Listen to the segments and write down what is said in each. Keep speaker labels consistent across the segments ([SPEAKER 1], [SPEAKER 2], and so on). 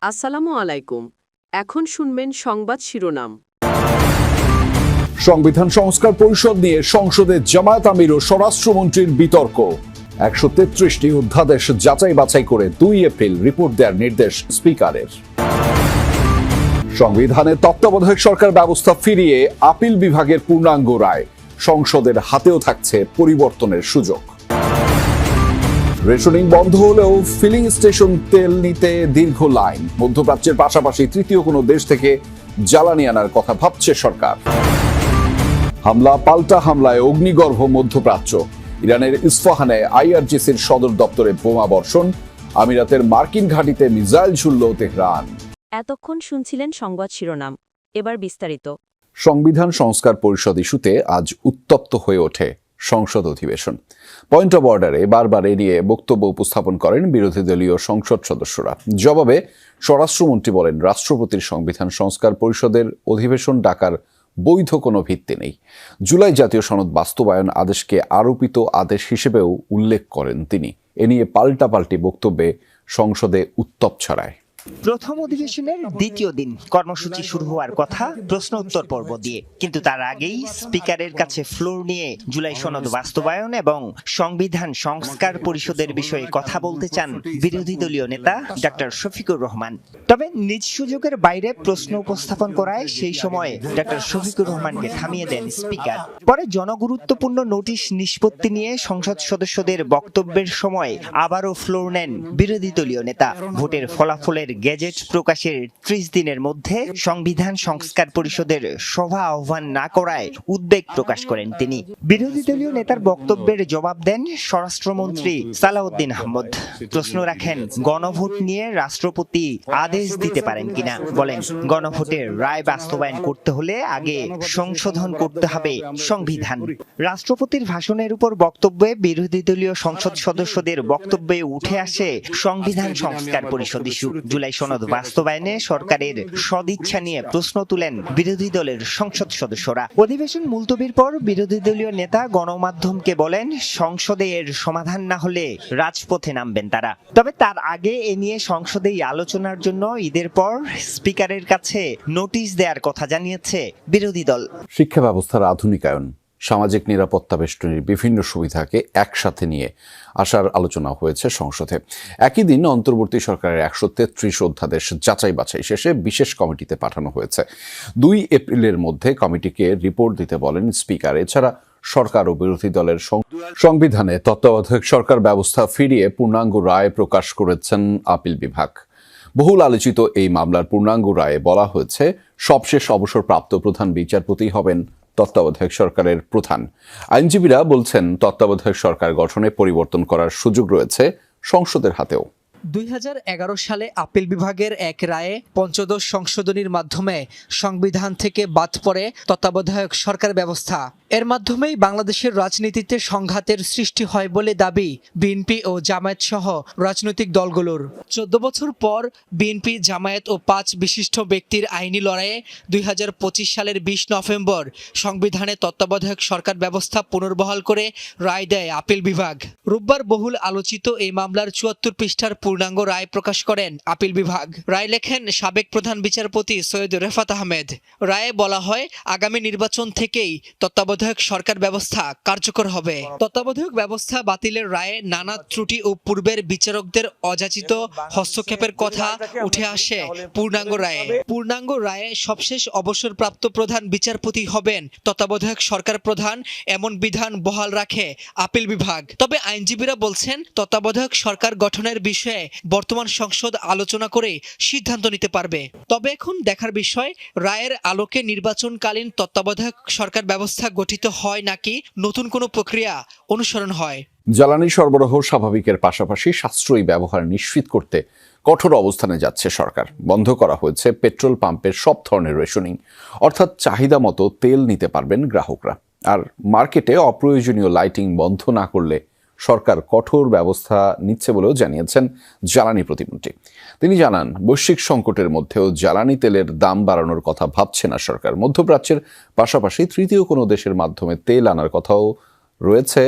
[SPEAKER 1] আসসালামু আলাইকুম। এখন শুনবেন সংবাদ শিরোনাম।
[SPEAKER 2] সংবিধান সংস্কার পরিষদ নিয়ে সংসদে জামায়াত আমির ও স্বরাষ্ট্রমন্ত্রীর বিতর্ক। ১৩৩টি অধ্যাদেশ যাচাই বাছাই করে ২ এপ্রিল রিপোর্ট দেওয়ার নির্দেশ স্পিকারের। সংবিধানে তত্ত্বাবধায়ক সরকার ব্যবস্থা ফিরিয়ে আপিল বিভাগের পূর্ণাঙ্গ রায়, সংসদের হাতেও থাকছে পরিবর্তনের সুযোগ। রেশনিং বন্ধ হলেও ফিলিং স্টেশন তেল নিতে দীর্ঘ লাইন, মধ্যপ্রাচ্যের পাশাপাশি তৃতীয় কোনো দেশ থেকে জ্বালানি আনার কথা ভাবছে সরকার। হামলা পাল্টা হামলায় অগ্নিগর্ভ মধ্যপ্রাচ্য, ইরানের ইস্ফাহানে আইআরজিসির সদর দপ্তরে বোমা বর্ষণ, আমিরাতের মার্কিন ঘাঁটিতে মিসাইল ছুড়ল তেহরান।
[SPEAKER 3] এতক্ষণ শুনছিলেন সংবাদ শিরোনাম, এবার বিস্তারিত।
[SPEAKER 2] সংবিধান সংস্কার পরিষদ ইস্যুতে আজ উত্তপ্ত হয়ে ওঠে সংসদ অধিবেশন। পয়েন্ট অব অর্ডারে বারবার এ নিয়ে বক্তব্য উপস্থাপন করেন বিরোধী দলীয় সংসদ সদস্যরা। জবাবে স্বরাষ্ট্রমন্ত্রী বলেন, রাষ্ট্রপতির সংবিধান সংস্কার পরিষদের অধিবেশন ডাকার বৈধ কোনো ভিত্তি নেই। জুলাই জাতীয় সনদ বাস্তবায়ন আদেশকে আরোপিত আদেশ হিসেবেও উল্লেখ করেন তিনি। এ নিয়ে পাল্টাপাল্টি বক্তব্যে সংসদে উত্তপ ছড়ায়।
[SPEAKER 4] প্রথম অধিবেশনের দ্বিতীয় দিন কর্মসূচি শুরু হওয়ার কথা প্রশ্ন উত্তর পর্ব দিয়ে, কিন্তু তার আগেই স্পিকারের কাছে ফ্লোর নিয়ে জুলাই সনদ বাস্তবায়ন এবং সংবিধান সংস্কার পরিষদের বিষয়ে কথা বলতে চান বিরোধী দলীয় নেতা ডক্টর শফিকুর রহমান। তবে নিজ সুযোগের বাইরে প্রশ্ন উপস্থাপন করায় সেই সময় ডক্টর শফিকুর রহমানকে থামিয়ে দেন স্পিকার। পরে জনগুরুত্বপূর্ণ নোটিশ নিষ্পত্তি নিয়ে সংসদ সদস্যদের বক্তব্যের সময় আবারও ফ্লোর নেন বিরোধী দলীয় নেতা। ভোটের ফলাফলের গেজেট প্রকাশের ৩০ দিনের মধ্যে সংবিধান সংস্কার পরিষদের সভা আহ্বান না করায় উদ্বেগ প্রকাশ করেন তিনি। বিরোধী দলীয় নেতার বক্তব্যের জবাব দেন স্বরাষ্ট্রমন্ত্রী সালাউদ্দিন আহমদ। প্রশ্ন রাখেন, গণভোট নিয়ে রাষ্ট্রপতি আদেশ দিতে পারেন কিনা। বলেন, গণভোটের রায় বাস্তবায়ন করতে হলে আগে সংশোধন করতে হবে সংবিধান। রাষ্ট্রপতির ভাষণের উপর বক্তব্যে বিরোধী দলীয় সংসদ সদস্যদের বক্তব্যে উঠে আসে সংবিধান সংস্কার পরিষদ ইস্যু। জুলাই সনদ বাস্তবায়নে সরকারের সদিচ্ছা নিয়ে প্রশ্ন তুলেন বিরোধী দলের সংসদ সদস্যরা। অধিবেশন মুলতবির পর বিরোধী দলীয় নেতা গণমাধ্যমকে বলেন, সংসদে এর সমাধান না হলে রাজপথে নামবেন তারা। তবে তার আগে এ নিয়ে সংসদেই আলোচনার জন্য ঈদের পর স্পিকারের কাছে নোটিশ দেওয়ার কথা জানিয়েছে বিরোধী দল।
[SPEAKER 2] শিক্ষা ব্যবস্থার আধুনিকায়ন, সামাজিক নিরাপত্তা বেষ্টনীর বিভিন্ন সুবিধাকে একসাথে নিয়ে আসার আলোচনা হয়েছে সংসদে। একই দিন অন্তর্বর্তী সরকারের ১৩৩ অধ্যাদেশ যাচাই বাছাই শেষে বিশেষ কমিটিতে পাঠানো হয়েছে। ২ এপ্রিলের মধ্যে কমিটিকে রিপোর্ট দিতে বলেন স্পিকার। এছাড়া সরকার ও বিরোধী দলের সংবিধানে তত্ত্বাবধায়ক সরকার ব্যবস্থা ফিরিয়ে পূর্ণাঙ্গ রায় প্রকাশ করেছেন আপিল বিভাগ। বহুল আলোচিত এই মামলার পূর্ণাঙ্গ রায়ে বলা হয়েছে, সবশেষ অবসরপ্রাপ্ত প্রধান বিচারপতি হবেন তত্ত্বাবধায়ক সরকারের প্রধান। আইনজীবীরা বলছেন, তত্ত্বাবধায়ক সরকার গঠনে পরিবর্তন করার সুযোগ রয়েছে সংসদের হাতেও।
[SPEAKER 5] ২০১১ সালে আপিল বিভাগের এক রায়ে পঞ্চদশ সংশোধনীর মাধ্যমে সংবিধান থেকে বাদ পড়ে তত্ত্বাবধায়ক সরকার ব্যবস্থা। এর মাধ্যমেই বাংলাদেশের রাজনীতিতে সংঘাতের সৃষ্টি হয় বলে দাবি বিএনপি ও জামায়াত সহ রাজনৈতিক দলগুলোর। ১৪ বছর পর বিএনপি, জামায়াত ও ৫ বিশিষ্ট ব্যক্তির আইনি লড়াইয়ে ২০২৫ সালের ২০ নভেম্বর সংবিধানে তত্ত্বাবধায়ক সরকার ব্যবস্থা পুনর্বহাল করে রায় দেয় আপিল বিভাগ। রোববার বহুল আলোচিত এই মামলার ৭৪ পৃষ্ঠার পূর্ণাঙ্গ রায় প্রকাশ করেন আপিল বিভাগ। রায় লেখেন সাবেক প্রধান বিচারপতি সৈয়দ রেফাত আহমেদ। রায়ে বলা হয়, আগামী নির্বাচন থেকেই তত্ত্বাবধায়ক সরকার ব্যবস্থা কার্যকর হবে। তত্ত্বাবধায়ক ব্যবস্থা বাতিলের রায়ে নানা ত্রুটি ও পূর্বের বিচারকদের অযাচিত হস্তক্ষেপের কথা উঠে আসে পূর্ণাঙ্গ রায়ে। পূর্ণাঙ্গ রায়ে সবশেষ অবসরপ্রাপ্ত প্রধান বিচারপতি হবেন তত্ত্বাবধায়ক সরকার প্রধান, এমন বিধান বহাল রাখে আপিল বিভাগ। তবে আইনজীবীরা বলছেন, তত্ত্বাবধায়ক সরকার গঠনের বিষয়ে বর্তমান সংসদ আলোচনা করে সিদ্ধান্ত নিতে পারবে। তবে এখন দেখার বিষয়, রায়ের আলোকে নির্বাচনকালীন তত্ত্বাবধায়ক সরকার ব্যবস্থা গঠিত হয় নাকি নতুন কোনো প্রক্রিয়া অনুসরণ হয়।
[SPEAKER 2] জ্বালানি সরবরাহ স্বাভাবিকের পাশাপাশি সাশ্রয়ী ব্যবহার নিশ্চিত করতে কঠোর অবস্থানে যাচ্ছে সরকার। বন্ধ করা হয়েছে পেট্রোল পাম্পের সব ধরনের রেশনিং, অর্থাৎ চাহিদা মতো তেল নিতে পারবেন গ্রাহকরা। আর মার্কেটে অপ্রয়োজনীয় লাইটিং বন্ধ না করলে সরকার কঠোর ব্যবস্থা নিচ্ছে বলেও জানিয়েছেন জ্বালানি প্রতিমন্ত্রী। তিনি জানান, বৈশ্বিক সংকটের মধ্যেও জ্বালানি তেলের দাম বাড়ানোর কথা ভাবছে না সরকার। মধ্যপ্রাচ্যের পাশাপাশি তৃতীয় কোনো দেশের মাধ্যমে তেল আনার কথাও রয়েছে,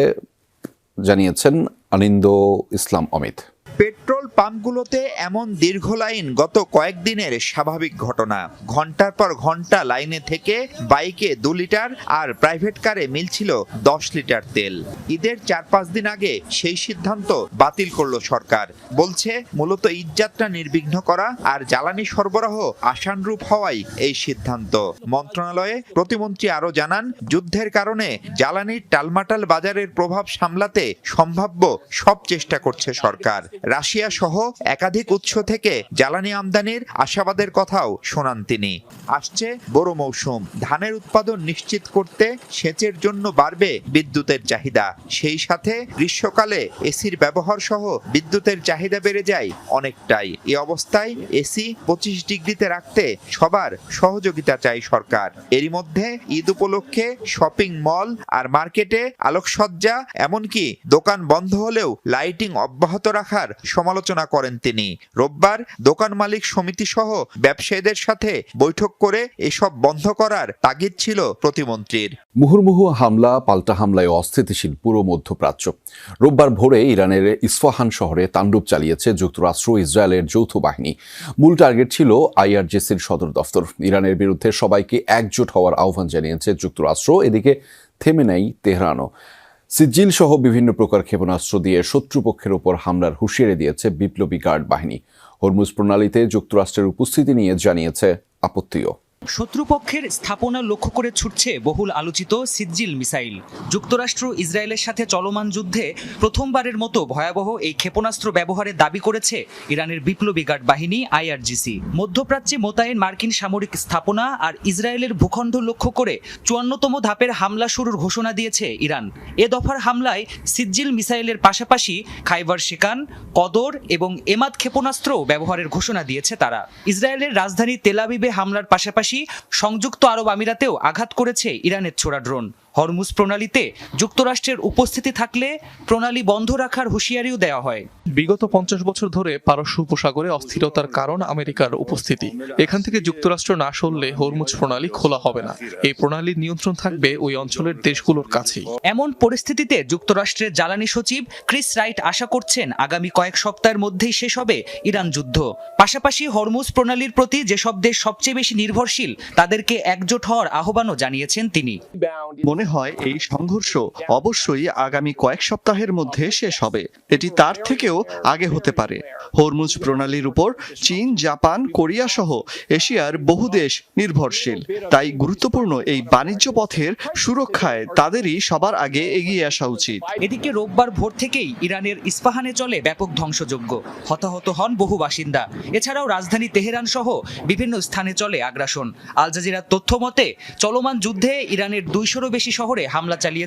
[SPEAKER 2] জানিয়েছেন অনিন্দ্য ইসলাম অমিত।
[SPEAKER 6] পেট্রোল পাম্পগুলোতে এমন দীর্ঘ লাইন গত কয়েকদিনের স্বাভাবিক ঘটনা। ঘন্টার পর ঘন্টা লাইনে থেকে বাইকে 2 লিটার আর প্রাইভেট কারে মিলছিল 10 লিটার তেল। ঈদের 4-5 দিন আগে সেই সিদ্ধান্ত বাতিল করলো সরকার। বলছে মূলত ঈদযাত্রা নির্বিঘ্ন করা আর জ্বালানি সরবরাহ আশানুরূপ হওয়াই এই সিদ্ধান্ত। মন্ত্রণালয়ে প্রতিমন্ত্রী আরও জানান, যুদ্ধের কারণে জ্বালানির টালমাটাল বাজারের প্রভাব সামলাতে সম্ভাব্য সব চেষ্টা করছে সরকার। রাশিয়া সহ একাধিক উৎস থেকে জ্বালানি আমদানির আশাবাদের কথাও শোনান তিনি। আসছে বোরো মৌসুম, ধানের উৎপাদন নিশ্চিত করতে সেচের জন্য বাড়বে বিদ্যুতের চাহিদা। সেই সাথে গ্রীষ্মকালে এসির ব্যবহার সহ বিদ্যুতের চাহিদা বেড়ে যায় অনেকটাই। এই অবস্থায় এসি 25 ডিগ্রিতে রাখতে সবার সহযোগিতা চাই সরকার। এরই মধ্যে ঈদ উপলক্ষে শপিং মল আর মার্কেটে আলোকসজ্জা এমনকি দোকান বন্ধ হলেও লাইটিং অব্যাহত রাখার সমালোচনা করেন তিনি। রোববার দোকান মালিক সমিতি সহ ব্যবসায়ীদের সাথে বৈঠক করে এসব বন্ধ করার তাগিদ ছিল প্রতিমন্ত্রীর।
[SPEAKER 2] মুহুর্মুহু হামলা, পাল্টা হামলায় অস্থিতিশীল পুরো মধ্যপ্রাচ্য। রোববার ভোরে ইরানের ইস্ফাহান শহরে তাণ্ডব চালিয়েছে যুক্তরাষ্ট্র ইসরায়েলের যৌথ বাহিনী। মূল টার্গেট ছিল আইআরজিসির সদর দফতর। ইরানের বিরুদ্ধে সবাইকে একজোট হওয়ার আহ্বান জানিয়েছে যুক্তরাষ্ট্র। এদিকে থেমে নেই তেহরানও। সিজিল সহ বিভিন্ন প্রকার ক্ষেপণাস্ত্র দিয়ে শত্রুপক্ষের উপর হামলার হুঁশিয়ারি দিয়েছে বিপ্লবী গার্ড বাহিনী। হরমুজ প্রণালীতে যুক্তরাষ্ট্রের উপস্থিতি নিয়ে জানিয়েছে আপত্তিও।
[SPEAKER 7] শত্রুপক্ষের স্থাপনা লক্ষ্য করে ছুটছে বহুল আলোচিত সিজ্জিল মিসাইল। যুক্তরাষ্ট্র ইসরায়েলের সাথে চলমান যুদ্ধে প্রথমবারের মতো ভয়াবহ এই ক্ষেপণাস্ত্র ব্যবহারের দাবি করেছে ইরানের বিপ্লবী গার্ড বাহিনী আইআরজিসি। মধ্যপ্রাচ্যে মোতায়েন মার্কিন সামরিক স্থাপনা আর ইসরায়েলের ভূখণ্ড লক্ষ্য করে 54তম ধাপের হামলা শুরুর ঘোষণা দিয়েছে ইরান। এ দফার হামলায় সিজ্জিল মিসাইলের পাশাপাশি খাইবার শেকান, কদর এবং এমাদ ক্ষেপণাস্ত্র ব্যবহারের ঘোষণা দিয়েছে তারা। ইসরায়েলের রাজধানী তেল আবিবে হামলার পাশাপাশি সংযুক্ত আরব আমিরাতেও আঘাত করেছে ইরানের ছোড়া ড্রোন। হরমুজ প্রণালীতে যুক্তরাষ্ট্রের উপস্থিতি থাকলে প্রণালী বন্ধ রাখার হুঁশিয়ারিও দেওয়া হয়।
[SPEAKER 8] বিগত 50 বছর ধরে পারস্য উপসাগরে অস্থিরতার কারণ আমেরিকার উপস্থিতি। এখান থেকে যুক্তরাষ্ট্র না সরলে হরমুজ প্রণালী খোলা হবে না। এই প্রণালীর নিয়ন্ত্রণ থাকবে ওই অঞ্চলের দেশগুলোর কাছেই।
[SPEAKER 7] এমন পরিস্থিতিতে যুক্তরাষ্ট্রের জ্বালানি সচিব ক্রিস রাইট আশা করছেন আগামী কয়েক সপ্তাহের মধ্যেই শেষ হবে ইরান যুদ্ধ। পাশাপাশি হরমুজ প্রণালীর প্রতি যেসব দেশ সবচেয়ে বেশি নির্ভরশীল তাদেরকে একজোট হওয়ার আহ্বানও জানিয়েছেন তিনি।
[SPEAKER 9] মনে হয় এই সংঘর্ষ অবশ্যই আগামী কয়েক সপ্তাহের মধ্যে শেষ হবে। এটি তার থেকেও আগে হতে পারে। হরমুজ প্রণালীর উপর চীন, জাপান, কোরিয়া সহ এশিয়ার বহু দেশ নির্ভরশীল। তাই গুরুত্বপূর্ণ এই বাণিজ্য পথের সুরক্ষায় তাদেরই সবার আগে এগিয়ে আসা উচিত।
[SPEAKER 7] এদিকে রোববার ভোর থেকেই ইরানের ইস্পাহানে চলে ব্যাপক ধ্বংসযজ্ঞ। হতাহত হন বহু বাসিন্দা। এছাড়াও রাজধানী তেহরান সহ বিভিন্ন স্থানে চলে আগ্রাসন। আল জাজিরার তথ্য মতে চলমান যুদ্ধে ইরানের 200-রও বেশি শহরে হামলা চালিয়ে